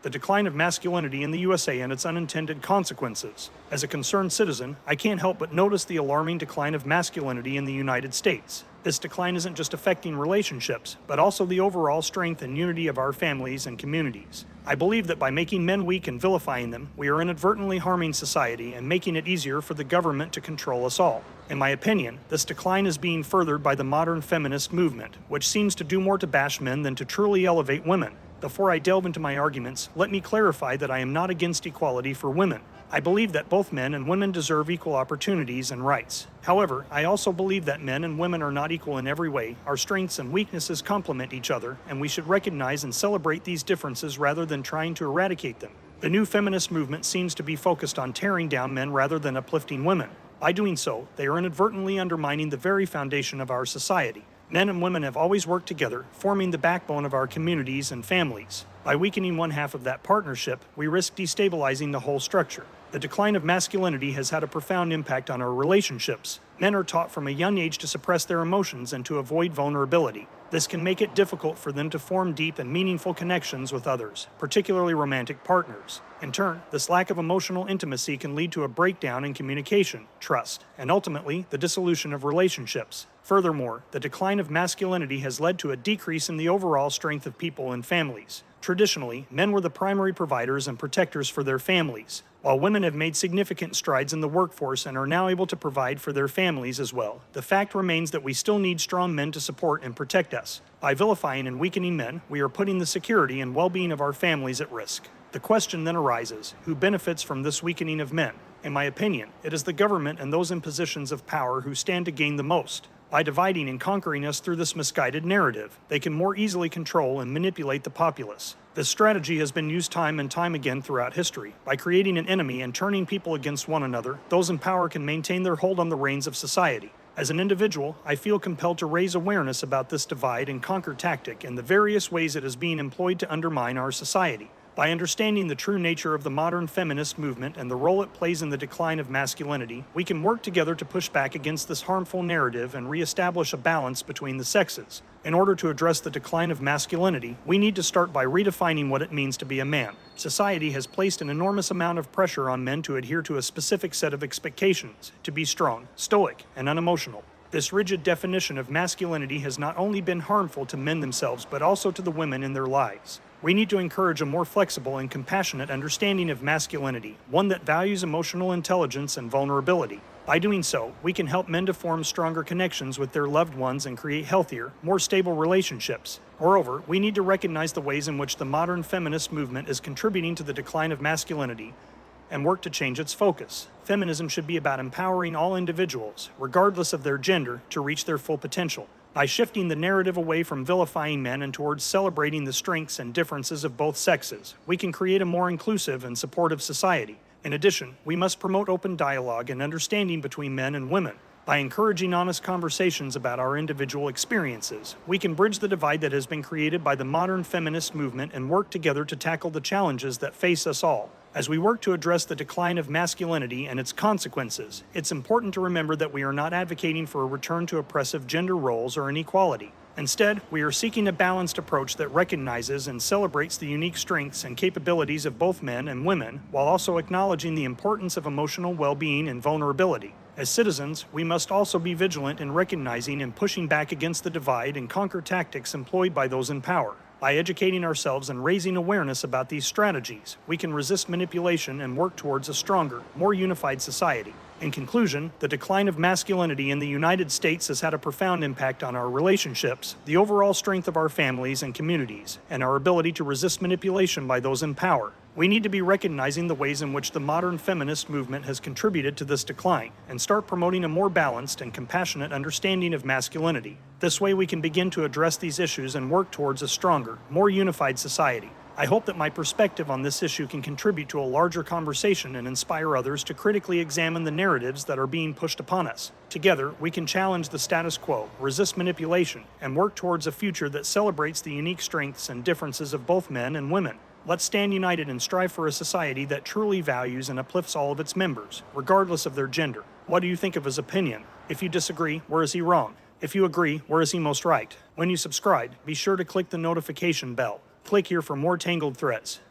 The Decline of Masculinity in the USA and its Unintended Consequences. As a concerned citizen, I can't help but notice the alarming decline of masculinity in the United States. This decline isn't just affecting relationships, but also the overall strength and unity of our families and communities. I believe that by making men weak and vilifying them, we are inadvertently harming society and making it easier for the government to control us all. In my opinion, this decline is being furthered by the modern feminist movement, which seems to do more to bash men than to truly elevate women. Before I delve into my arguments, let me clarify that I am not against equality for women. I believe that both men and women deserve equal opportunities and rights. However, I also believe that men and women are not equal in every way. Our strengths and weaknesses complement each other, and we should recognize and celebrate these differences rather than trying to eradicate them. The new feminist movement seems to be focused on tearing down men rather than uplifting women. By doing so, they are inadvertently undermining the very foundation of our society. Men and women have always worked together, forming the backbone of our communities and families. By weakening one half of that partnership, we risk destabilizing the whole structure. The decline of masculinity has had a profound impact on our relationships. Men are taught from a young age to suppress their emotions and to avoid vulnerability. This can make it difficult for them to form deep and meaningful connections with others, particularly romantic partners. In turn, this lack of emotional intimacy can lead to a breakdown in communication, trust, and ultimately, the dissolution of relationships. Furthermore, the decline of masculinity has led to a decrease in the overall strength of people and families. Traditionally, men were the primary providers and protectors for their families, while women have made significant strides in the workforce and are now able to provide for their families as well. The fact remains that we still need strong men to support and protect us. By vilifying and weakening men, we are putting the security and well-being of our families at risk. The question then arises, who benefits from this weakening of men? In my opinion, it is the government and those in positions of power who stand to gain the most. By dividing and conquering us through this misguided narrative, they can more easily control and manipulate the populace. This strategy has been used time and time again throughout history. By creating an enemy and turning people against one another, those in power can maintain their hold on the reins of society. As an individual, I feel compelled to raise awareness about this divide and conquer tactic and the various ways it is being employed to undermine our society. By understanding the true nature of the modern feminist movement and the role it plays in the decline of masculinity, we can work together to push back against this harmful narrative and reestablish a balance between the sexes. In order to address the decline of masculinity, we need to start by redefining what it means to be a man. Society has placed an enormous amount of pressure on men to adhere to a specific set of expectations, to be strong, stoic, and unemotional. This rigid definition of masculinity has not only been harmful to men themselves, but also to the women in their lives. We need to encourage a more flexible and compassionate understanding of masculinity, one that values emotional intelligence and vulnerability. By doing so, we can help men to form stronger connections with their loved ones and create healthier, more stable relationships. Moreover, we need to recognize the ways in which the modern feminist movement is contributing to the decline of masculinity and work to change its focus. Feminism should be about empowering all individuals, regardless of their gender, to reach their full potential. By shifting the narrative away from vilifying men and towards celebrating the strengths and differences of both sexes, we can create a more inclusive and supportive society. In addition, we must promote open dialogue and understanding between men and women. By encouraging honest conversations about our individual experiences, we can bridge the divide that has been created by the modern feminist movement and work together to tackle the challenges that face us all. As we work to address the decline of masculinity and its consequences, it's important to remember that we are not advocating for a return to oppressive gender roles or inequality. Instead, we are seeking a balanced approach that recognizes and celebrates the unique strengths and capabilities of both men and women, while also acknowledging the importance of emotional well-being and vulnerability. As citizens, we must also be vigilant in recognizing and pushing back against the divide and conquer tactics employed by those in power. By educating ourselves and raising awareness about these strategies, we can resist manipulation and work towards a stronger, more unified society. In conclusion, the decline of masculinity in the United States has had a profound impact on our relationships, the overall strength of our families and communities, and our ability to resist manipulation by those in power. We need to be recognizing the ways in which the modern feminist movement has contributed to this decline and start promoting a more balanced and compassionate understanding of masculinity. This way we can begin to address these issues and work towards a stronger, more unified society. I hope that my perspective on this issue can contribute to a larger conversation and inspire others to critically examine the narratives that are being pushed upon us. Together, we can challenge the status quo, resist manipulation, and work towards a future that celebrates the unique strengths and differences of both men and women. Let's stand united and strive for a society that truly values and uplifts all of its members, regardless of their gender. What do you think of his opinion? If you disagree, where is he wrong? If you agree, where is he most right? When you subscribe, be sure to click the notification bell. Click here for more Tangled threads.